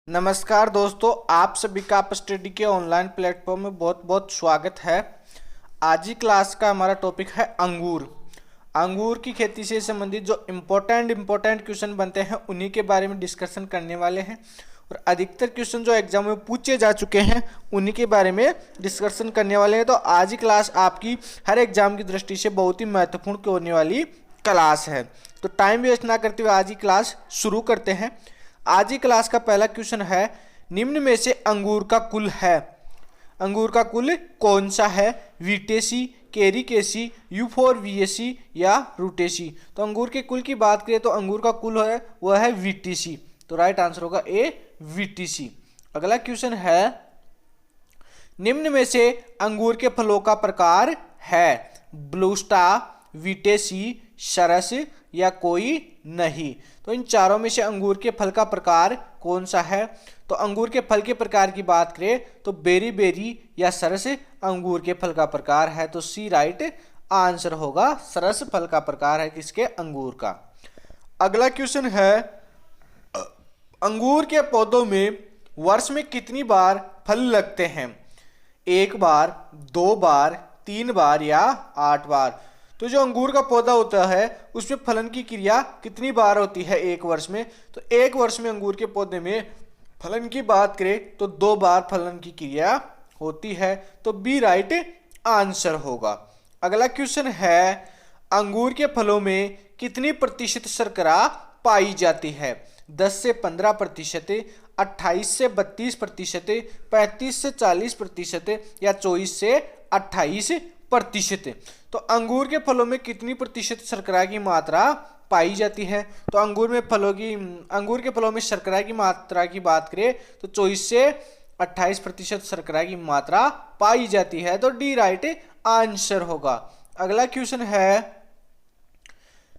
नमस्कार दोस्तों, आप सभी का आप स्टडी के ऑनलाइन प्लेटफॉर्म में बहुत बहुत स्वागत है। आज की क्लास का हमारा टॉपिक है अंगूर। अंगूर की खेती से संबंधित जो इम्पोर्टेंट क्वेश्चन बनते हैं उन्हीं के बारे में डिस्कशन करने वाले हैं और अधिकतर क्वेश्चन जो एग्जाम में पूछे जा चुके हैं उन्हीं के बारे में डिस्कशन करने वाले हैं। तो आज की क्लास आपकी हर एग्जाम की दृष्टि से बहुत ही महत्वपूर्ण होने वाली क्लास है। तो टाइम वेस्ट ना करते हुए आज की क्लास शुरू करते हैं। आज की क्लास का पहला क्वेश्चन है, निम्न में से अंगूर का कुल है, अंगूर का कुल कौन सा है? विटेसी, कैरिकेसी, यूफोरबिएसी या रूटेसी। तो अंगूर के कुल की बात करें तो अंगूर का कुल है वह है विटीसी। तो राइट आंसर होगा ए, विटीसी। अगला क्वेश्चन है, निम्न में से अंगूर के फलों का प्रकार है? ब्लूस्टा, विटेसी, सरस या कोई नहीं। तो इन चारों में से अंगूर के फल का प्रकार कौन सा है? तो अंगूर के फल के प्रकार की बात करें तो बेरी बेरी या सरस अंगूर के फल का प्रकार है। तो सी राइट आंसर होगा, सरस फल का प्रकार है किसके? अंगूर का। अगला क्वेश्चन है, अंगूर के पौधों में वर्ष में कितनी बार फल लगते हैं? 1 बार, 2 बार, 3 बार या 8 बार। तो जो अंगूर का पौधा होता है उसमें फलन की क्रिया कितनी बार होती है एक वर्ष में? तो एक वर्ष में अंगूर के पौधे में फलन की बात करें तो 2 बार फलन की क्रिया होती है। तो बी राइट आंसर होगा। अगला क्वेश्चन है, अंगूर के फलों में कितनी प्रतिशत शर्करा पाई जाती है? 10 से 15%, 28 से 32%, 35 से 40% या 24 से 28%। तो अंगूर के फलों में कितनी प्रतिशत शर्करा की मात्रा पाई जाती है? तो अंगूर के फलों में शर्करा की मात्रा की बात करें तो 24 से 28% शर्करा की मात्रा पाई जाती है। तो डी राइट आंसर होगा। अगला क्वेश्चन है,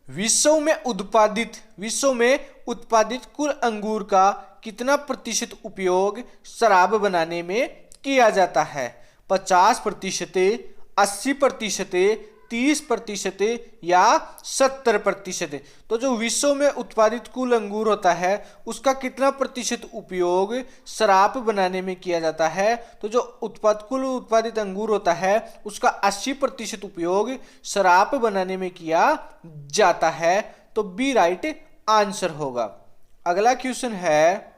विश्व में उत्पादित कुल अंगूर का कितना प्रतिशत उपयोग शराब बनाने में किया जाता है? 50%, 80%, 30% या 70%। तो जो विश्व में उत्पादित कुल अंगूर होता है उसका कितना प्रतिशत उपयोग शराब बनाने में किया जाता है? तो जो कुल उत्पादित अंगूर होता है उसका 80% उपयोग शराब बनाने में किया जाता है। तो बी राइट आंसर होगा। अगला क्वेश्चन है,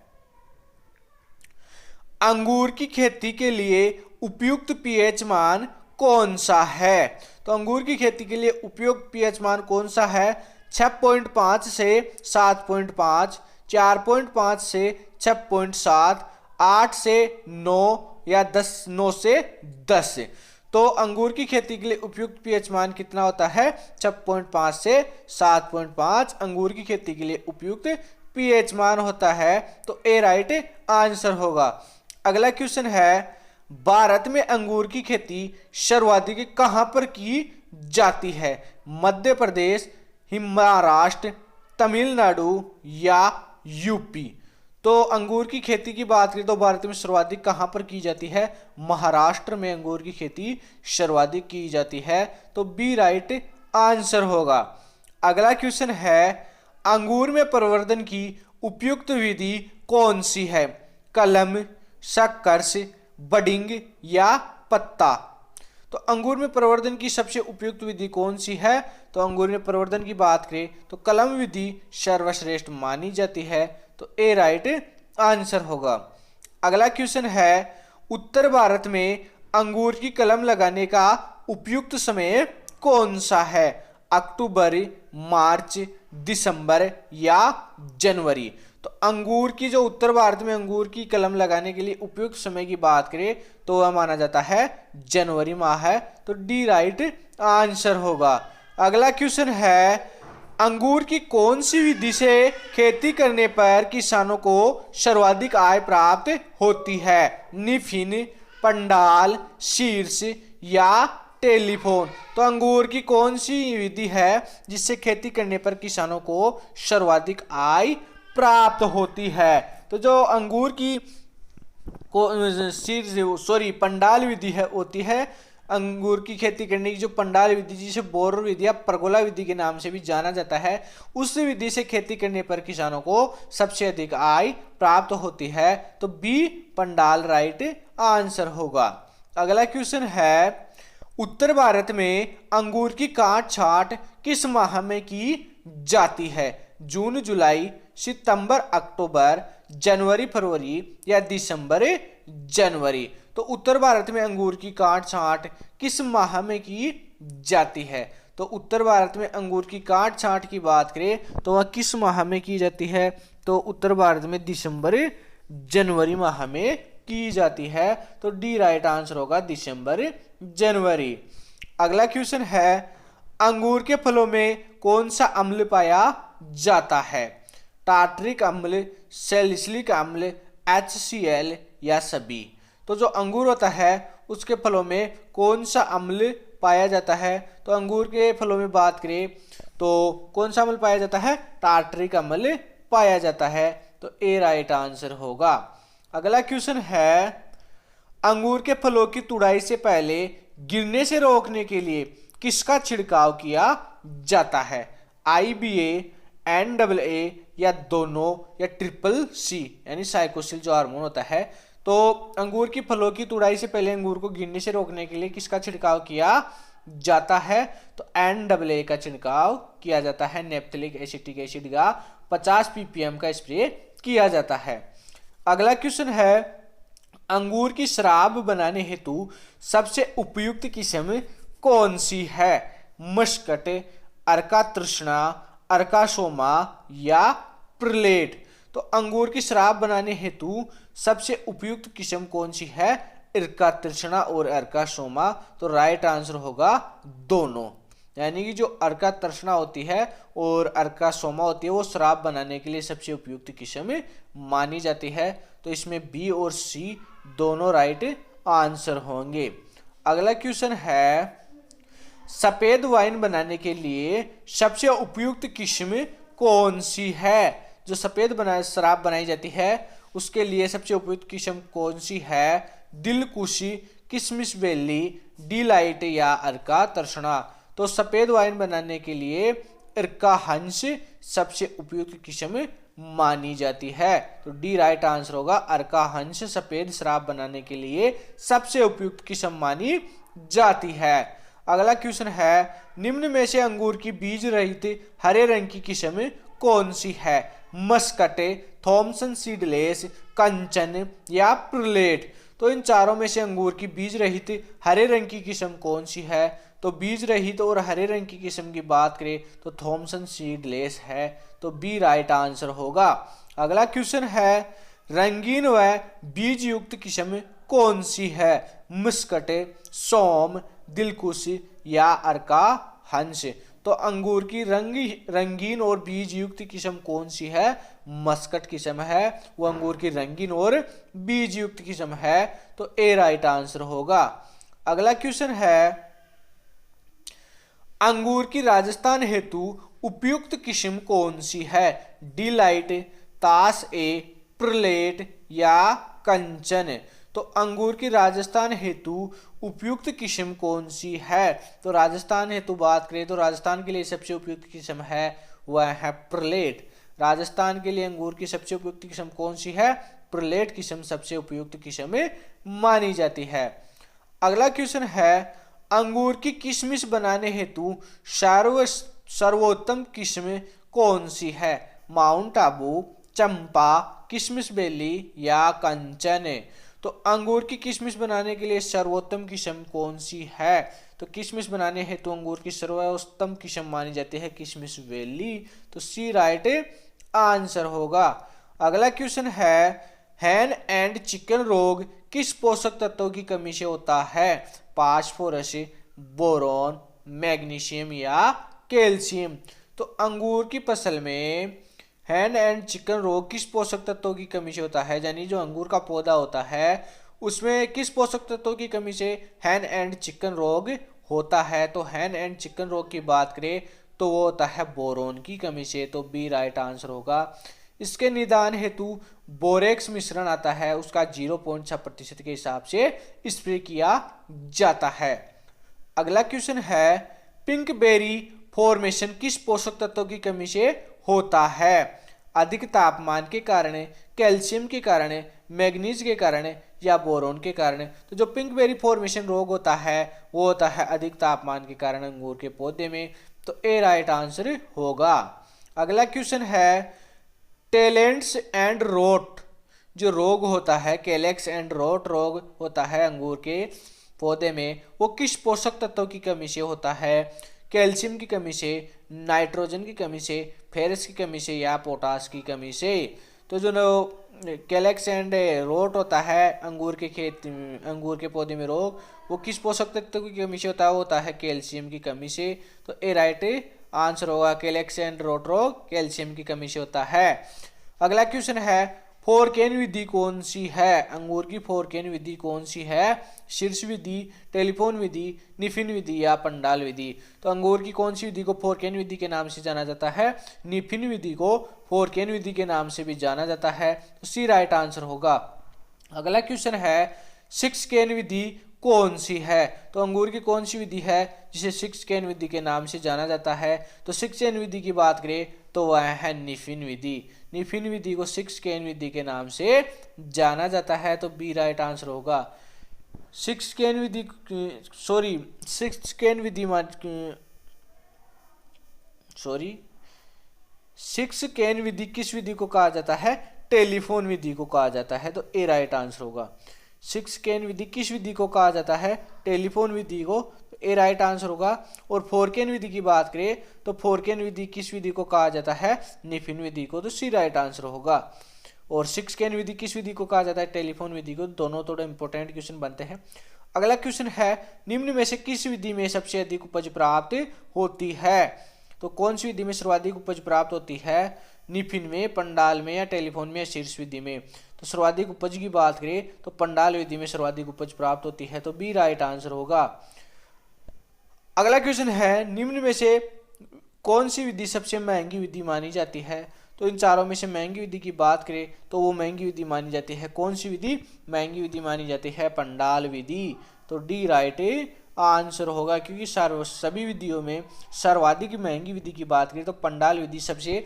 अंगूर की खेती के लिए उपयुक्त पीएच मान कौन सा है? तो अंगूर की खेती के लिए उपयुक्त पीएच मान कौन सा है? 6.5 से 7.5, 4.5 से 6.7, 8 से 9 या 9 से 10। तो अंगूर की खेती के लिए उपयुक्त पीएच मान कितना होता है? 6.5 से 7.5 अंगूर की खेती के लिए उपयुक्त पीएच मान होता है। तो ए राइट आंसर होगा। अगला क्वेश्चन है, भारत में अंगूर की खेती सर्वाधिक कहां पर की जाती है? मध्य प्रदेश, महाराष्ट्र, तमिलनाडु या यूपी। तो अंगूर की खेती की बात करें तो भारत में सर्वाधिक कहां पर की जाती है? महाराष्ट्र में अंगूर की खेती सर्वाधिक की जाती है। तो बी राइट आंसर होगा। अगला क्वेश्चन है, अंगूर में प्रवर्धन की उपयुक्त विधि कौन सी है? कलम, सक्कर्स, बडिंग या पत्ता। तो अंगूर में प्रवर्धन की सबसे उपयुक्त विधि कौन सी है? तो अंगूर में प्रवर्धन की बात करें तो कलम विधि सर्वश्रेष्ठ मानी जाती है। तो ए राइट आंसर होगा। अगला क्वेश्चन है, उत्तर भारत में अंगूर की कलम लगाने का उपयुक्त समय कौन सा है? अक्टूबर, मार्च, दिसंबर या जनवरी। तो अंगूर की जो उत्तर भारत में अंगूर की कलम लगाने के लिए उपयुक्त समय की बात करें तो वह माना जाता है जनवरी माह है। तो डी राइट आंसर होगा। अगला क्वेश्चन है, अंगूर की कौन सी विधि से खेती करने पर किसानों को सर्वाधिक आय प्राप्त होती है? निफिन, पंडाल, शीर्ष या टेलीफोन। तो अंगूर की कौन सी विधि है जिससे खेती करने पर किसानों को सर्वाधिक आय प्राप्त होती है? तो जो अंगूर की पंडाल विधि है होती है अंगूर की खेती करने की जो पंडाल विधि, जिसे बोर विधि या परगोला विधि के नाम से भी जाना जाता है, उस विधि से खेती करने पर किसानों को सबसे अधिक आय प्राप्त होती है। तो बी पंडाल राइट आंसर होगा। अगला क्वेश्चन है, उत्तर भारत में अंगूर की काट छांट किस माह में की जाती है? जून जुलाई, सितंबर अक्टूबर, जनवरी फरवरी या दिसंबर जनवरी? तो उत्तर भारत में अंगूर की काट छांट किस माह में की जाती है? तो उत्तर भारत में अंगूर की काट छांट की बात करें तो वह किस माह में की जाती है? तो उत्तर भारत में दिसंबर जनवरी माह में की जाती है। तो डी राइट आंसर होगा, दिसंबर जनवरी। अगला क्वेश्चन है, अंगूर के फलों में कौन सा अम्ल पाया जाता है? टार्टरिक अम्ल, सैलिसिलिक अम्ल, HCl या सभी? तो जो अंगूर होता है उसके फलों में कौन सा अम्ल पाया जाता है? तो अंगूर के फलों में बात करें तो कौन सा अम्ल पाया जाता है? टार्टरिक अम्ल पाया जाता है। तो ए राइट आंसर होगा। अगला क्वेश्चन है, अंगूर के फलों की तुड़ाई से पहले गिरने से रोकने के लिए किसका छिड़काव किया जाता है? IBA, NAA या दोनों या CCC यानी साइकोसिल जो हार्मोन होता है। तो अंगूर की फलों की तुड़ाई से पहले अंगूर को गिरने से रोकने के लिए किसका छिड़काव किया जाता है? तो NAA का छिड़काव किया जाता है। नेप्थलिक एसिटिक एसिड का 50 ppm का स्प्रे किया जाता है। अगला क्वेश्चन है, अंगूर की शराब बनाने हेतु सबसे उपयुक्त किस्म कौन सी है? मस्कट, अर्का तृष्णा, अर्का सोमा या प्रलेट? तो अंगूर की शराब बनाने हेतु सबसे उपयुक्त किस्म कौन सी है? अर्का तृष्णा और अर्का सोमा। तो राइट आंसर होगा दोनों, यानी कि जो अर्का तृष्णा होती है और अर्का सोमा होती है वो शराब बनाने के लिए सबसे उपयुक्त किस्म मानी जाती है। तो इसमें बी और सी दोनों राइट आंसर होंगे। अगला क्वेश्चन है, सफेद वाइन बनाने के लिए सबसे उपयुक्त किस्म कौन सी है? जो सफेद शराब बनाई जाती है उसके लिए सबसे उपयुक्त किस्म कौन सी है? दिलकुशी, किशमिश बेली, डिलाइट या अर्का तृष्णा? तो सफेद वाइन बनाने के लिए अर्का हंस सबसे उपयुक्त किस्म मानी जाती है। तो डी राइट आंसर होगा, अर्का हंस सफेद शराब बनाने के लिए सबसे उपयुक्त किस्म मानी जाती है। अगला क्वेश्चन है, निम्न में से अंगूर की बीज रहित हरे रंग की किस्म कौन सी है? मस्कट, थॉमसन सीडलेस, कंचन या प्रलेट? तो इन चारों में से अंगूर की बीज रहित हरे रंग की किस्म कौन सी है? तो बीज रहित और हरे रंग की किस्म की बात करें तो थॉमसन सीडलेस है। तो बी राइट आंसर होगा। अगला क्वेश्चन है, रंगीन व बीज युक्त किस्म कौन सी है? मस्कट, सोम, दिलकुश या अर्का हंस? तो अंगूर की रंगीन और बीज युक्त किस्म कौन सी है? मस्कट किस्म है, वो अंगूर की रंगीन और बीज युक्त किस्म है। तो ए राइट आंसर होगा। अगला क्वेश्चन है, अंगूर की राजस्थान हेतु उपयुक्त किस्म कौन सी है? डिलाइट, तास ए, प्रलेट या कंचन? तो अंगूर की राजस्थान हेतु उपयुक्त किस्म कौन सी है? तो राजस्थान हेतु बात करें तो राजस्थान के लिए सबसे उपयुक्त किस्म है वह है प्रलेट। राजस्थान के लिए अंगूर की सबसे उपयुक्त किस्म कौन सी है? प्रलेट किस्म सबसे उपयुक्त किस्म मानी जाती है। अगला क्वेश्चन है, अंगूर की किशमिश बनाने हेतु सर्वोत्तम किस्म कौन सी है? माउंट आबू, चंपा, किशमिश बेली या कंचन? तो अंगूर की किशमिश बनाने के लिए सर्वोत्तम किस्म कौन सी है? तो किशमिश बनाने हेतु अंगूर की सर्वोत्तम किस्म मानी जाती है किशमिश बेली। तो सी राइट आंसर होगा। अगला क्वेश्चन है, हैन एंड चिकन रोग किस पोषक तत्व की कमी से होता है? फास्फोरस, बोरॉन, मैग्नीशियम या कैल्शियम? तो अंगूर की फसल में हैन एंड चिकन रोग किस पोषक तत्वों की कमी से होता है? यानी जो अंगूर का पौधा होता है उसमें किस पोषक तत्वों की कमी से हैन एंड चिकन रोग होता है? तो हैन एंड चिकन रोग की बात करें तो वो होता है बोरोन की कमी से। तो बी राइट आंसर होगा। इसके निदान हेतु बोरेक्स मिश्रण आता है, उसका 0.6% के हिसाब से स्प्रे किया जाता है। अगला क्वेश्चन है पिंकबेरी फॉर्मेशन किस पोषक तत्व की कमी से होता है? अधिक तापमान के कारण, कैल्शियम के कारण, मैग्नीज के कारण या बोरोन के कारण। तो जो पिंकबेरी फॉर्मेशन रोग होता है वो होता है अधिक तापमान के कारण अंगूर के पौधे में। तो ए राइट आंसर होगा। अगला क्वेश्चन है टेलेंट्स एंड रोट जो रोग होता है, कैलेक्स एंड रोट रोग होता है अंगूर के पौधे में, वो किस पोषक तत्व की कमी से होता है? कैल्शियम की कमी से, नाइट्रोजन की कमी से, फेरस की कमी से या पोटास की कमी से। तो जो कैलेक्स एंड रोट होता है अंगूर के पौधे में रोग, वो किस पोषक तत्व की कमी से होता है? वो होता है कैल्शियम की कमी से। तो ए राइट आंसर होगा। कैलेक्स एंड रोट रोग कैल्शियम की कमी से होता है। अगला क्वेश्चन है फोरकेन विधि कौन सी है? अंगूर की फोरकेन विधि कौन सी है? शीर्ष विधि, टेलीफोन विधि, निफिन विधि या पंडाल विधि। तो अंगूर की कौन सी विधि को फोरकेन विधि के नाम से जाना जाता है? निफिन विधि को फोरकेन विधि के नाम से भी जाना जाता है। तो सी राइट आंसर होगा। अगला क्वेश्चन है 6 केन विधि कौन सी है? तो अंगूर की कौन सी विधि है जिसे 6 केन विधि के नाम से जाना जाता है? तो 6 केन विधि की बात करें तो वह है निफिन विधि। निफिन विधि को 6 केन विधि के नाम से जाना जाता है। तो बी राइट आंसर होगा। 6 केन विधि किस विधि को कहा जाता है? टेलीफोन विधि को कहा जाता है। तो ए राइट आंसर होगा। 6 केन विधि किस विधि को कहा जाता है? टेलीफोन विधि को। तो ए राइट आंसर होगा। और फोरकेन विधि की बात करें तो फोरकेन विधि किस विधि को कहा जाता है? निफिन विधि को। तो सी राइट आंसर होगा। और 6 केन विधि किस विधि को कहा जाता है? टेलीफोन विधि को। दोनों थोड़े इंपॉर्टेंट क्वेश्चन बनते हैं। अगला क्वेश्चन है निम्न में से किस विधि में सबसे अधिक उपज प्राप्त होती है? तो कौन सी विधि में सर्वाधिक उपज प्राप्त होती है? निफिन में, पंडाल में या टेलीफोन में या शीर्ष विधि में। तो सर्वाधिक उपज की बात करें तो पंडाल विधि में सर्वाधिक उपज प्राप्त होती है। तो बी राइट आंसर होगा। अगला क्वेश्चन है निम्न में से कौन सी विधि सबसे महंगी विधि मानी जाती है? तो इन चारों में से महंगी विधि की बात करें तो वो महंगी विधि मानी जाती है। कौन सी विधि महंगी विधि मानी जाती है? पंडाल विधि। तो डी राइट आंसर होगा। क्योंकि सभी विधियों में सर्वाधिक महंगी विधि की बात करें तो पंडाल विधि सबसे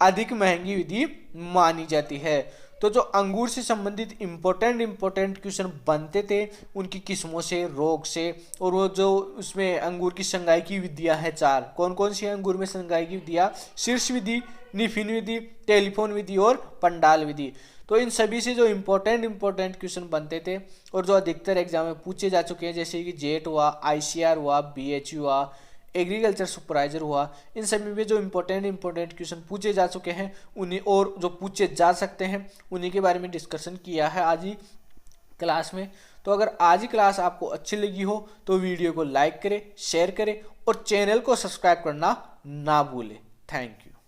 अधिक महंगी विधि मानी जाती है। तो जो अंगूर से संबंधित इंपॉर्टेंट क्वेश्चन बनते थे उनकी किस्मों से, रोग से, और वो जो उसमें अंगूर की संगाई की विधियां हैं 4, कौन कौन सी है अंगूर में संगाई की विधियां? शीर्ष विधि, निफिन विधि, टेलीफोन विधि और पंडाल विधि। तो इन सभी से जो इंपॉर्टेंट क्वेश्चन बनते थे और जो अधिकतर एग्जाम में पूछे जा चुके हैं, जैसे कि जेट हुआ, ICR हुआ, BHU हुआ, एग्रीकल्चर सुपरवाइजर हुआ, इन सभी में जो इंपॉर्टेंट क्वेश्चन पूछे जा चुके हैं उन्हीं और जो पूछे जा सकते हैं उन्हीं के बारे में डिस्कशन किया है आज ही क्लास में। तो अगर आज ही क्लास आपको अच्छी लगी हो तो वीडियो को लाइक करें, शेयर करें और चैनल को सब्सक्राइब करना ना भूलें। Thank you.